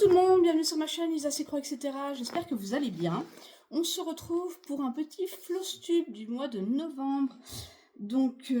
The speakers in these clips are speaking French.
tout le monde, bienvenue sur ma chaîne Isa Secro, etc. J'espère que vous allez bien. On se retrouve pour un petit Flosstube du mois de novembre, donc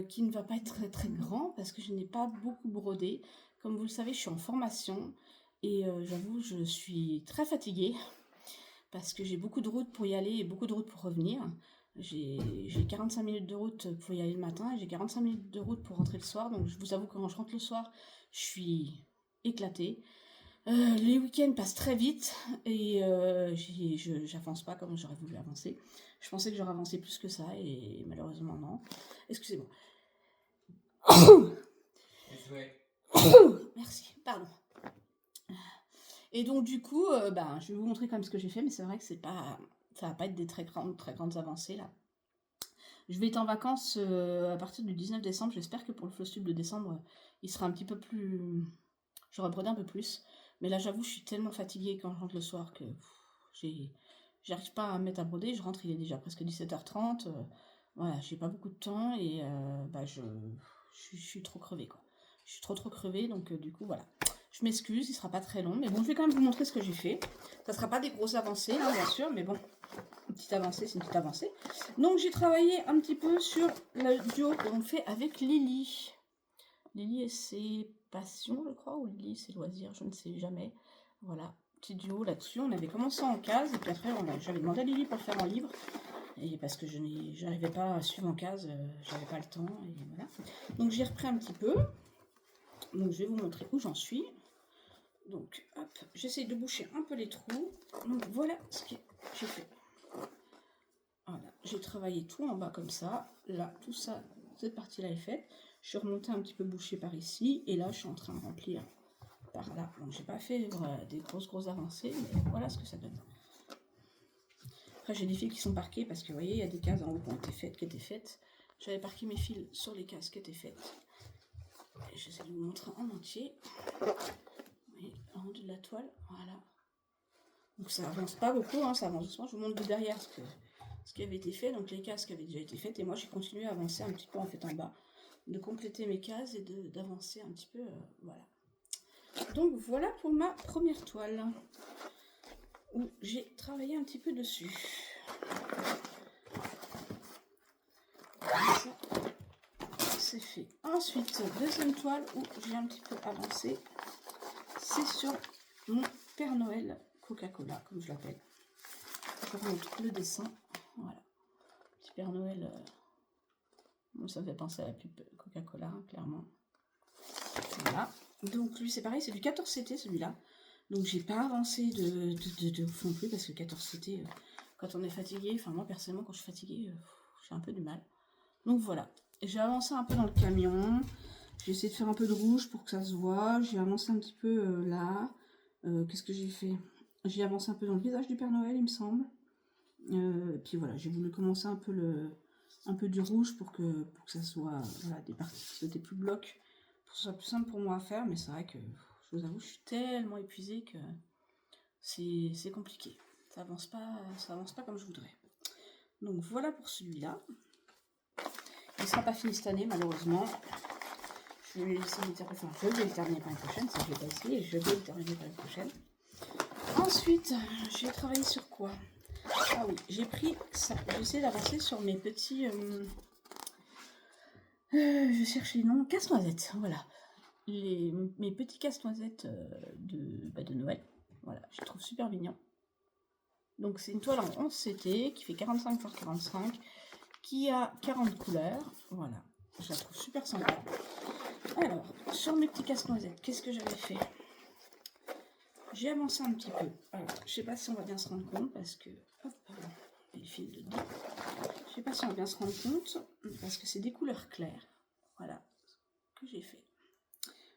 qui ne va pas être très très grand parce que je n'ai pas beaucoup brodé. Comme vous le savez, je suis en formation et j'avoue, je suis très fatiguée parce que j'ai beaucoup de route pour y aller et beaucoup de route pour revenir. J'ai 45 minutes de route pour y aller le matin et j'ai 45 minutes de route pour rentrer le soir. Donc je vous avoue que quand je rentre le soir, je suis éclatée. Les week-ends passent très vite et j'avance pas comme j'aurais voulu avancer. Je pensais que j'aurais avancé plus que ça et malheureusement non. Excusez-moi. Merci, pardon. Et donc du coup, je vais vous montrer quand même ce que j'ai fait, mais c'est vrai que ça va pas être des très grandes avancées là. Je vais être en vacances à partir du 19 décembre. J'espère que pour le Flosstube de décembre, il sera un petit peu plus... J'aurai brodé un peu plus. Mais là, j'avoue, je suis tellement fatiguée quand je rentre le soir que j'arrive pas à me mettre à broder. Je rentre, il est déjà presque 17h30. Voilà, j'ai pas beaucoup de temps et je suis trop crevée, quoi. Je suis trop crevée, donc du coup, voilà. Je m'excuse, il sera pas très long. Mais bon, je vais quand même vous montrer ce que j'ai fait. Ça sera pas des grosses avancées, hein, bien sûr, mais bon, une petite avancée, c'est une petite avancée. Donc, j'ai travaillé un petit peu sur le duo qu'on fait avec Lily. Lily et ses passions, je crois, ou Lily et ses loisirs, je ne sais jamais. Voilà, petit duo là-dessus. On avait commencé en case, et puis après, j'avais demandé à Lily pour le faire en livre. Et parce que je n'arrivais pas à suivre en case, j'avais pas le temps, et voilà. Donc j'ai repris un petit peu. Donc je vais vous montrer où j'en suis. Donc hop, j'essaye de boucher un peu les trous. Donc voilà ce que j'ai fait. Voilà, j'ai travaillé tout en bas comme ça. Là, tout ça, cette partie-là est faite. Je suis remontée un petit peu bouchée par ici. Et là, je suis en train de remplir par là. Donc, j'ai pas fait des grosses avancées. Mais voilà ce que ça donne. Après, j'ai des fils qui sont parqués parce que, vous voyez, il y a des cases en haut qui étaient faites. J'avais parqué mes fils sur les cases qui étaient faites. J'essaie de vous montrer en entier. Vous voyez, en haut de la toile. Voilà. Donc, ça avance pas beaucoup. Hein, ça avance doucement. Je vous montre de derrière ce qui avait été fait, donc les cases qui avaient déjà été faites, et moi j'ai continué à avancer un petit peu en fait en bas, de compléter mes cases et d'avancer un petit peu, voilà. Donc voilà pour ma première toile, où j'ai travaillé un petit peu dessus. Ça, c'est fait. Ensuite, deuxième toile où j'ai un petit peu avancé, c'est sur mon Père Noël Coca-Cola, comme je l'appelle. Je vous montre le dessin, voilà. Petit Père Noël... ça me fait penser à la pub Coca-Cola, hein, clairement. Voilà. Donc lui c'est pareil, c'est du 14CT celui-là. Donc j'ai pas avancé de ouf non plus parce que 14CT, quand on est fatigué, enfin moi personnellement quand je suis fatiguée, j'ai un peu du mal. Donc voilà. J'ai avancé un peu dans le camion. J'ai essayé de faire un peu de rouge pour que ça se voit. J'ai avancé un petit peu là. Qu'est-ce que j'ai fait? J'ai avancé un peu dans le visage du Père Noël, il me semble. Et puis voilà, j'ai voulu commencer un peu du rouge pour que ça soit voilà, des parties qui étaient plus blocs, pour que ce soit plus simple pour moi à faire, mais c'est vrai que je vous avoue, je suis tellement épuisée que c'est compliqué. Ça avance pas comme je voudrais. Donc voilà pour celui-là. Il ne sera pas fini cette année malheureusement. Je vais le terminer pour l'année prochaine, ça je vais pas essayer, je vais le terminer pour l'année prochaine. Ensuite, j'ai travaillé sur quoi? Ah oui, j'ai pris ça. J'ai essayé d'avancer sur mes petits... je cherche les noms. Casse-noisettes, voilà. Mes petits casse-noisettes de Noël. Voilà, je les trouve super mignons. Donc c'est une toile en 11 CT qui fait 45 x 45, qui a 40 couleurs. Voilà, je la trouve super sympa. Alors, sur mes petits casse-noisettes, qu'est-ce que j'avais fait? J'ai avancé un petit peu. Alors, je sais pas si on va bien se rendre compte parce que... Hop, il file dedans. Je sais pas si on va bien se rendre compte parce que c'est des couleurs claires. Voilà, que j'ai fait.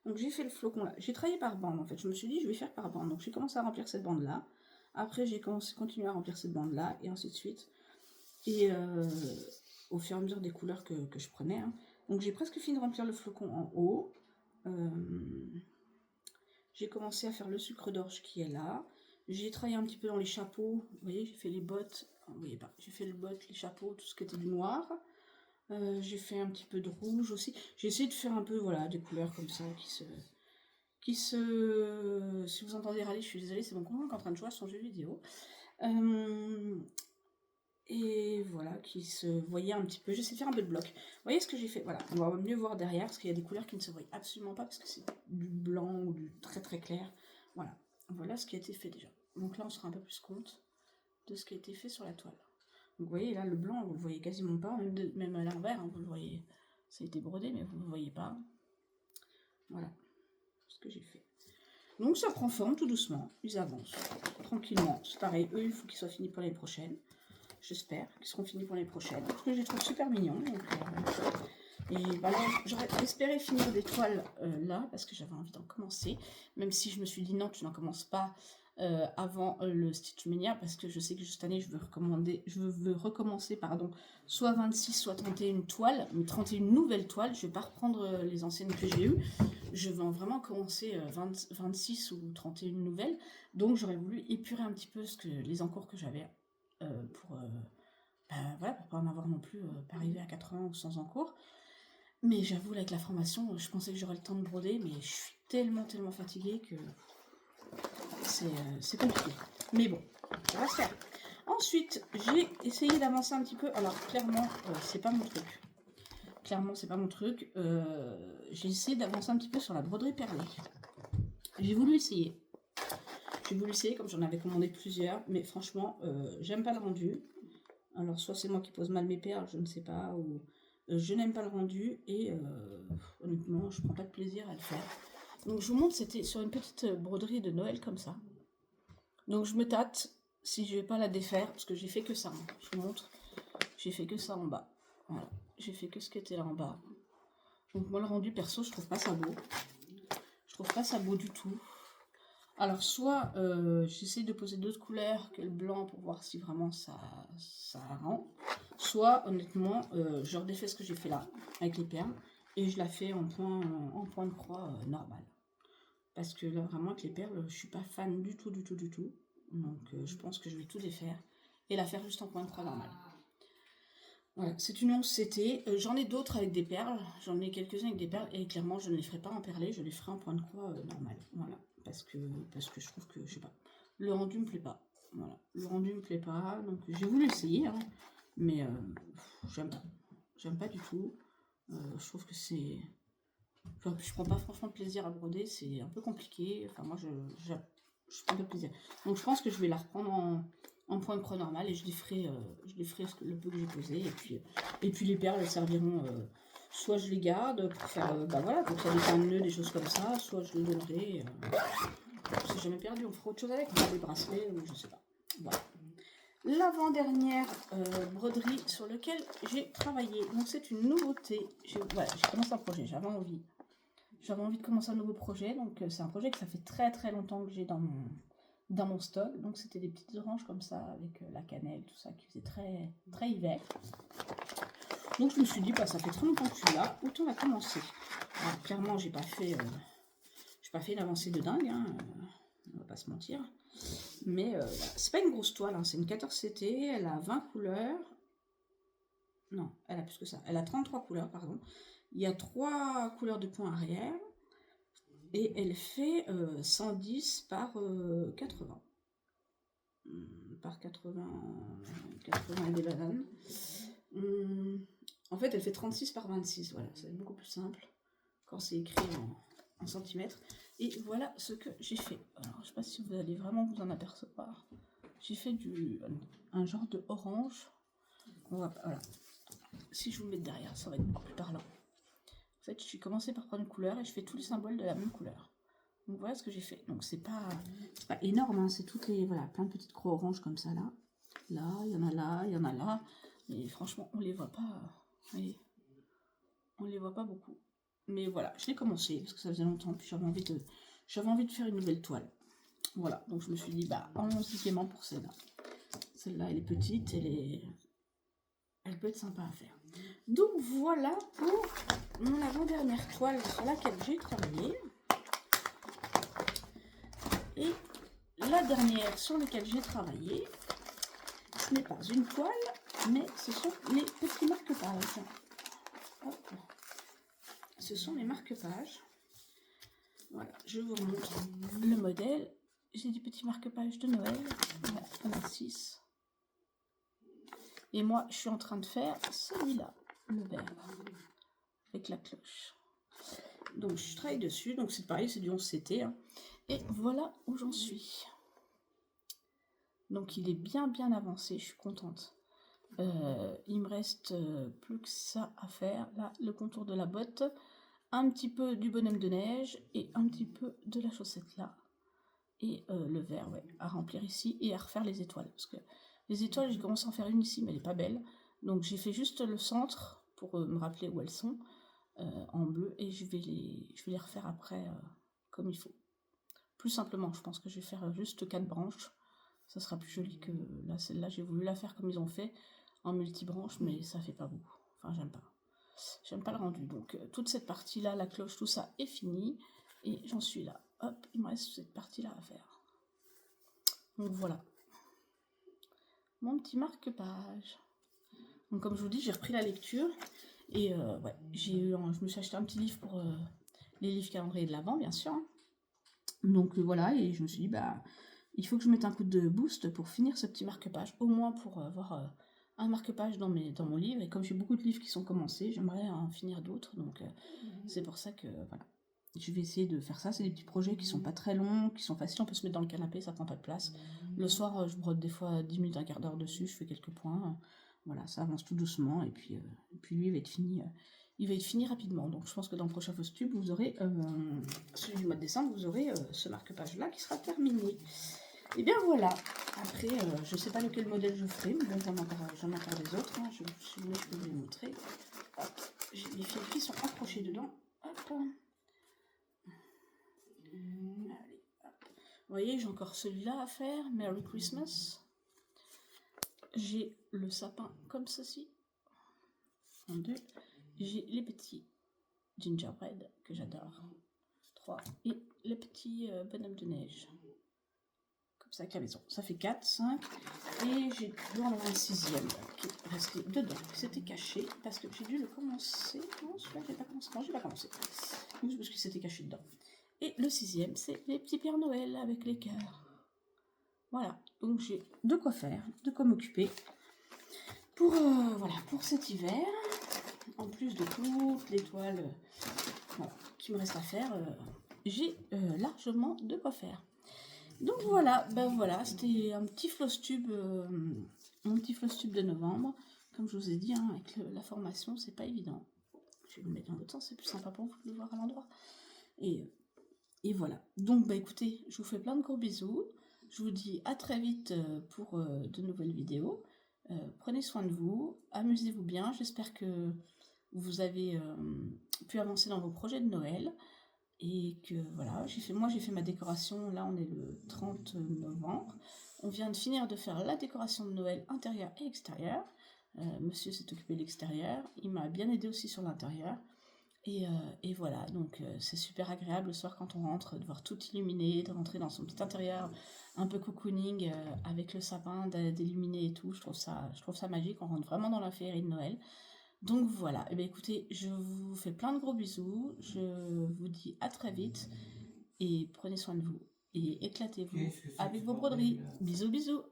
Donc j'ai fait le flocon là. J'ai travaillé par bande en fait. Je me suis dit je vais faire par bande. Donc j'ai commencé à remplir cette bande là. Après j'ai continué à remplir cette bande là et ainsi de suite. Et au fur et à mesure des couleurs que je prenais. Hein. Donc j'ai presque fini de remplir le flocon en haut. J'ai commencé à faire le sucre d'orge qui est là. J'ai travaillé un petit peu dans les chapeaux. Vous voyez, j'ai fait les bottes. Vous voyez pas. J'ai fait le bottes, les chapeaux, tout ce qui était du noir. J'ai fait un petit peu de rouge aussi. J'ai essayé de faire un peu voilà, des couleurs comme ça Si vous entendez râler, je suis désolée, c'est mon conjoint qui est en train de jouer à son jeu vidéo. Et voilà, qui se voyait un petit peu. J'essaie de faire un peu de bloc. Vous voyez ce que j'ai fait? Voilà, on va mieux voir derrière, parce qu'il y a des couleurs qui ne se voient absolument pas, parce que c'est du blanc ou du très très clair. Voilà, voilà ce qui a été fait déjà. Donc là, on se rend un peu plus compte de ce qui a été fait sur la toile. Donc vous voyez, là, le blanc, vous le voyez quasiment pas, même à l'envers, hein, vous le voyez, ça a été brodé, mais vous ne le voyez pas. Voilà ce que j'ai fait. Donc ça prend forme tout doucement, ils avancent tranquillement. C'est pareil, eux, il faut qu'ils soient finis pour l'année prochaine. J'espère qu'ils seront finis pour l'année prochaine. Parce que je les trouve super mignons. Et voilà, j'aurais espéré finir des toiles là, parce que j'avais envie d'en commencer. Même si je me suis dit non, tu n'en commences pas avant le Stitchmania, parce que je sais que cette année, je veux recommencer, soit 26, soit 31 toiles, mais 31 nouvelles toiles. Je ne vais pas reprendre les anciennes que j'ai eues. Je vais vraiment commencer 26 ou 31 nouvelles. Donc j'aurais voulu épurer un petit peu les encours que j'avais voilà, pour pas en avoir non plus, pas arriver à 80 ou 100 encours. Mais j'avoue, avec la formation, je pensais que j'aurais le temps de broder, mais je suis tellement fatiguée que c'est compliqué. Mais bon, ça va se faire. Ensuite, j'ai essayé d'avancer un petit peu. Alors, clairement, c'est pas mon truc. Clairement, c'est pas mon truc. J'ai essayé d'avancer un petit peu sur la broderie perlée. J'ai voulu essayer. Comme j'en avais commandé plusieurs, mais franchement, j'aime pas le rendu. Alors, soit c'est moi qui pose mal mes perles, je ne sais pas, ou je n'aime pas le rendu, et honnêtement, je prends pas de plaisir à le faire. Donc, je vous montre, c'était sur une petite broderie de Noël comme ça. Donc, je me tâte si je vais pas la défaire, parce que j'ai fait que ça. Hein. Je vous montre, j'ai fait que ça en bas. Voilà, j'ai fait que ce qui était là en bas. Donc, moi, le rendu perso, je trouve pas ça beau. Je trouve pas ça beau du tout. Alors, soit j'essaie de poser d'autres couleurs que le blanc pour voir si vraiment ça rend. Soit, honnêtement, je redéfais ce que j'ai fait là, avec les perles, et je la fais en point de croix normal. Parce que là, vraiment, avec les perles, je suis pas fan du tout. Donc, je pense que je vais tout défaire et la faire juste en point de croix normal. Voilà, c'est une 11 CT. J'en ai d'autres avec des perles. J'en ai quelques-uns avec des perles, et clairement, je ne les ferai pas en perlé, je les ferai en point de croix normal. Voilà. Parce que je trouve que, je sais pas, le rendu me plaît pas. Voilà, le rendu me plaît pas, donc j'ai voulu essayer, hein, mais j'aime pas du tout. Je trouve que c'est... Enfin, je prends pas franchement de plaisir à broder, c'est un peu compliqué. Enfin, moi, je prends pas de plaisir. Donc, je pense que je vais la reprendre en point de croix normal, et je les ferai le peu que j'ai posé. Et puis les perles, elles serviront... soit je les garde pour faire, voilà, pour faire des fins de nœuds, des choses comme ça, soit je les donnerai. C'est jamais perdu, on fera autre chose avec, des bracelets ou je sais pas. Voilà. L'avant-dernière broderie sur laquelle j'ai travaillé, donc c'est une nouveauté. J'ai commencé un projet, j'avais envie de commencer un nouveau projet, donc c'est un projet que ça fait très longtemps que j'ai dans mon stock. Donc c'était des petites oranges comme ça avec la cannelle, tout ça, qui faisait très hiver. Donc je me suis dit, ça fait très longtemps que je suis là, autant la commencer. Alors clairement, j'ai pas fait une avancée de dingue, hein, on va pas se mentir. Mais c'est pas une grosse toile, hein, c'est une 14 CT, elle a 20 couleurs. Non, elle a plus que ça. Elle a 33 couleurs, pardon. Il y a 3 couleurs de points arrière. Et elle fait 110 par 80. Par 80 et des bananes. En fait, elle fait 36 par 26. Voilà, c'est beaucoup plus simple quand c'est écrit en centimètres. Et voilà ce que j'ai fait. Alors, je ne sais pas si vous allez vraiment vous en apercevoir. J'ai fait un genre de orange. Voilà. Si je vous mets derrière, ça va être beaucoup plus parlant. En fait, je suis commencé par prendre une couleur et je fais tous les symboles de la même couleur. Donc voilà ce que j'ai fait. Donc c'est pas énorme, hein, c'est toutes les... Voilà, plein de petites croix oranges comme ça là. Là, il y en a là, il y en a là. Et franchement, on les voit pas. Voyez, on les voit pas beaucoup. Mais voilà, je l'ai commencé parce que ça faisait longtemps, puis j'avais envie de faire une nouvelle toile. Voilà, donc je me suis dit, allons-y gaiement pour celle-là. Celle-là, elle est petite, elle peut être sympa à faire. Donc voilà pour mon avant-dernière toile sur laquelle j'ai travaillé. Et la dernière sur laquelle j'ai travaillé, ce n'est pas une toile, mais ce sont les petits marque-pages. Ce sont les marque-pages. Voilà, je vous montre le modèle. J'ai des petits marque-pages de Noël. Voilà, il y en a 6. Et moi, je suis en train de faire celui-là, le vert, avec la cloche. Donc, je travaille dessus. Donc, c'est pareil, c'est du 11CT. Hein. Et voilà où j'en suis. Donc, il est bien avancé. Je suis contente. Il me reste plus que ça à faire. Là, le contour de la botte. Un petit peu du bonhomme de neige. Et un petit peu de la chaussette là. Et le vert, ouais, à remplir ici. Et à refaire les étoiles. Parce que les étoiles, j'ai commencé à en faire une ici, mais elle n'est pas belle. Donc, j'ai fait juste le centre pour me rappeler où elles sont. En bleu. Et je vais les refaire après comme il faut. Plus simplement, je pense que je vais faire juste 4 branches. Ça sera plus joli que là, celle-là. J'ai voulu la faire comme ils ont fait en multibranche, mais ça fait pas beaucoup. Enfin, j'aime pas. J'aime pas le rendu. Donc, toute cette partie-là, la cloche, tout ça est fini. Et j'en suis là. Hop, il me reste cette partie-là à faire. Donc, voilà. Mon petit marque-page. Donc, comme je vous dis, j'ai repris la lecture. Et ouais, je me suis acheté un petit livre pour les livres calendriers de l'Avent, bien sûr. Donc voilà, et je me suis dit, bah, il faut que je mette un coup de boost pour finir ce petit marque-page, au moins pour avoir un marque-page dans mon livre. Et comme j'ai beaucoup de livres qui sont commencés, j'aimerais en finir d'autres. Donc c'est pour ça que voilà, je vais essayer de faire ça. C'est des petits projets qui sont pas très longs, qui sont faciles. On peut se mettre dans le canapé, ça prend pas de place. Le soir, je brode des fois 10 minutes, un quart d'heure dessus, je fais quelques points. Voilà, ça avance tout doucement. Et puis lui, il va être fini. Il va être fini rapidement. Donc je pense que dans le prochain Faustube, vous aurez, celui du mois de décembre, vous aurez ce marque-page-là qui sera terminé. Et bien voilà. Après, je ne sais pas lequel modèle je ferai, mais bon, j'en ai encore des autres. Hein. Si vous voulez, je peux vous les montrer. Hop, j'ai les fils qui sont accrochés dedans. Hop. Allez, hop. Vous voyez, j'ai encore celui-là à faire. Merry Christmas. J'ai le sapin comme ceci. En 2. J'ai les petits gingerbread que j'adore. 3. Et le petit bonhomme de neige. Comme ça avec la maison. Ça fait 4, 5. Et j'ai dû en avoir un 6e qui est resté dedans. C'était caché parce que j'ai dû le commencer. Non, celui-là, j'ai pas commencé. Non, j'ai pas commencé. Juste parce que c'était caché dedans. Et le 6e, c'est les petits Pères Noël avec les cœurs. Voilà. Donc j'ai de quoi faire, de quoi m'occuper pour, voilà, pour cet hiver. En plus de toute l'étoile qui me reste à faire, j'ai largement de quoi faire. Donc voilà, ben voilà, c'était un petit Flosstube, mon petit Flosstube de novembre. Comme je vous ai dit, hein, avec la formation, c'est pas évident. Je vais vous le mettre dans l'autre sens, c'est plus sympa pour vous de le voir à l'endroit. Et voilà. Donc bah écoutez, je vous fais plein de gros bisous. Je vous dis à très vite pour de nouvelles vidéos. Prenez soin de vous, amusez-vous bien. J'espère que vous avez pu avancer dans vos projets de Noël. Et que voilà, j'ai fait ma décoration. Là, on est le 30 novembre. On vient de finir de faire la décoration de Noël intérieure et extérieure. Monsieur s'est occupé de l'extérieur. Il m'a bien aidé aussi sur l'intérieur. Et voilà, donc c'est super agréable le soir quand on rentre, de voir tout illuminé, de rentrer dans son petit intérieur un peu cocooning avec le sapin, d'illuminer et tout. Je trouve ça magique, on rentre vraiment dans la féerie de Noël. Donc voilà, et bien écoutez, je vous fais plein de gros bisous, je vous dis à très vite et prenez soin de vous et éclatez-vous avec vos broderies. Bisous bisous.